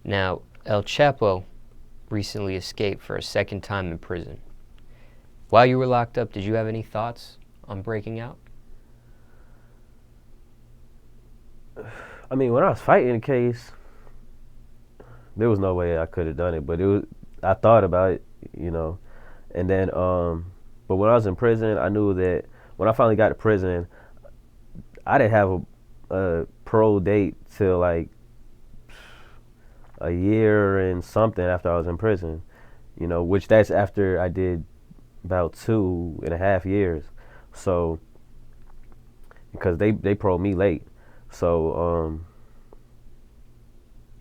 Now, El Chapo recently escaped for a second time in prison. While you were locked up, did you have any thoughts on breaking out? I mean, when I was fighting the case, there was no way I could have done it, but I thought about it, you know. And then, but when I was in prison, I knew that when I finally got to prison, I didn't have a parole date till like a year and something after I was in prison, you know, which that's after I did about 2.5 years. So, because they paroled me late. So,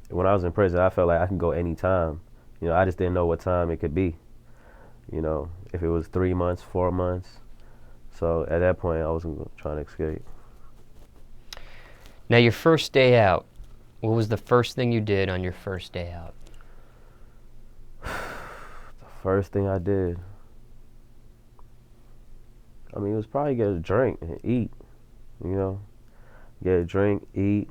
when I was in prison, I felt like I can go anytime. You know, I just didn't know what time it could be. You know, if it was 3 months, 4 months. So at that point, I wasn't trying to escape. Now, your first day out, what was the first thing you did on your first day out? The first thing I did, I mean, it was probably get a drink and eat. You know, get a drink, eat,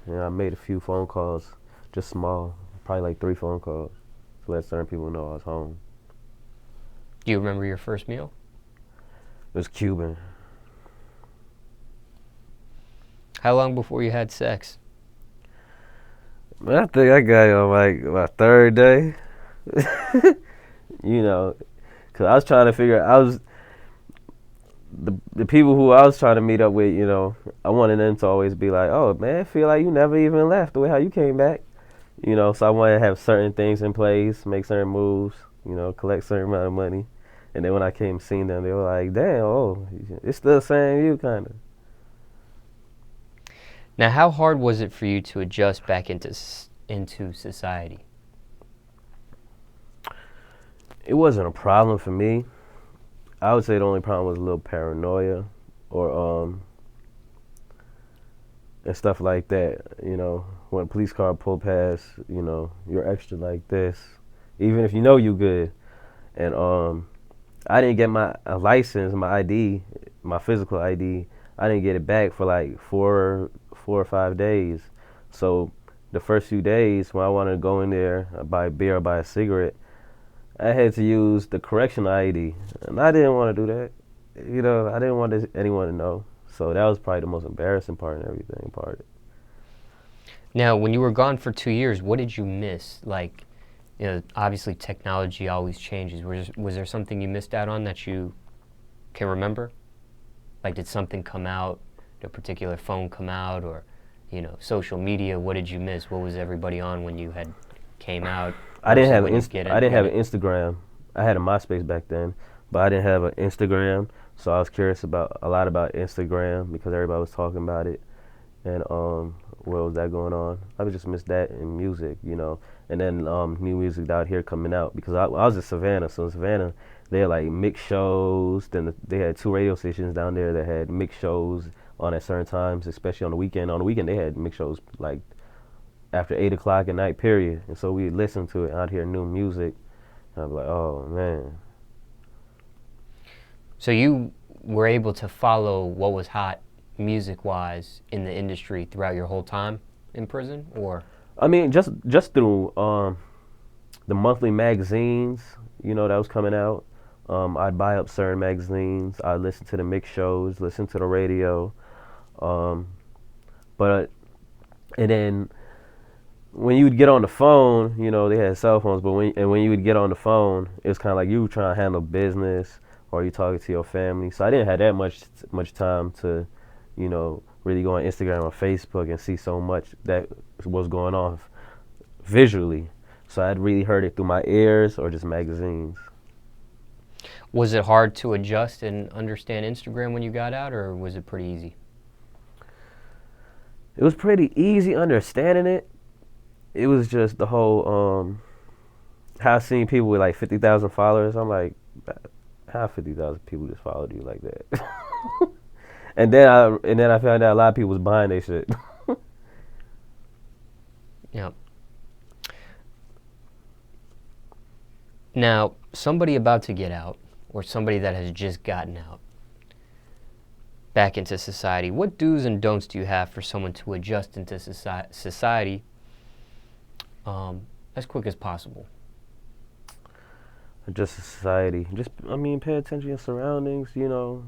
and I made a few phone calls, just small, probably like 3 phone calls, to let certain people know I was home. Do you remember your first meal? It was Cuban. How long before you had sex? Man, I think I got it on like my third day. You know, because I was trying to figure I was the people who I was trying to meet up with, you know, I wanted them to always be like, oh man, I feel like you never even left the way how you came back. You know, so I wanted to have certain things in place, make certain moves, you know, collect certain amount of money. And then when I came seeing them, they were like, damn, oh, it's still the same you kind of. Now, how hard was it for you to adjust back into society? It wasn't a problem for me. I would say the only problem was a little paranoia or and stuff like that. You know, when a police car pull past, you know, you're extra like this, even if you know you good. And I didn't get my license, my ID, my physical ID. I didn't get it back for like 4 or 5 days. So the first few days when I wanted to go in there, buy a beer or buy a cigarette, I had to use the correctional ID, and I didn't want to do that. You know, I didn't want anyone to know. So that was probably the most embarrassing part and everything part of it. Now, when you were gone for 2 years, what did you miss? Like, you know, obviously technology always changes. Was there something you missed out on that you can remember? Like, did something come out? Did a particular phone come out? Or, you know, social media? What did you miss? What was everybody on when you had came out? I didn't have I didn't have an Instagram. I had a MySpace back then, but I didn't have an Instagram. So I was curious about a lot about Instagram because everybody was talking about it, and what was that going on? I would just miss that in music, you know, and then new music out here coming out because I was in Savannah, so in Savannah they had like mixed shows. Then they had 2 radio stations down there that had mixed shows on at certain times, especially on the weekend. On the weekend they had mixed shows like after 8 o'clock at night, period. And so we listened to it out here, new music. And I'm like, oh man. So you were able to follow what was hot music-wise in the industry throughout your whole time in prison, or? I mean, just through the monthly magazines, you know, that was coming out. I'd buy up certain magazines. I'd listen to the mix shows, listen to the radio. But and then when you would get on the phone, you know, they had cell phones, but when you would get on the phone, it was kind of like you were trying to handle business or you talking to your family. So I didn't have that much time to, you know, really go on Instagram or Facebook and see so much that was going on visually. So I'd really heard it through my ears or just magazines. Was it hard to adjust and understand Instagram when you got out, or was it pretty easy? It was pretty easy understanding it. It was just the whole how I seen people with like 50,000 followers. I'm like, how 50,000 people just followed you like that? and then I found out a lot of people was buying their shit. Yeah. Now, somebody about to get out, or somebody that has just gotten out, back into society, what do's and don'ts do you have for someone to adjust into society as quick as possible? Just society. Just, I mean, pay attention to your surroundings. You know,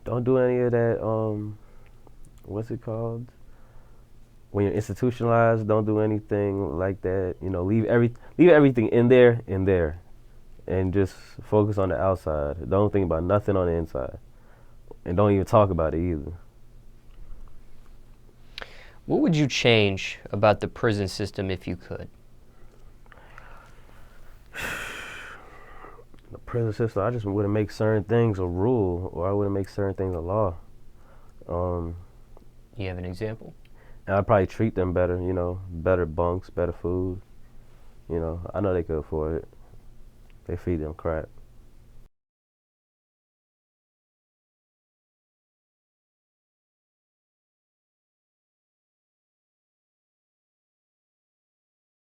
don't do any of that. What's it called? When you're institutionalized, don't do anything like that. You know, leave everything in there, and just focus on the outside. Don't think about nothing on the inside, and don't even talk about it either. What would you change about the prison system if you could? The prison system, I just wouldn't make certain things a rule, or I wouldn't make certain things a law. Um, You have an example? and I'd probably treat them better. You know, better bunks, better food. You know, I know they could afford it. They feed them crap.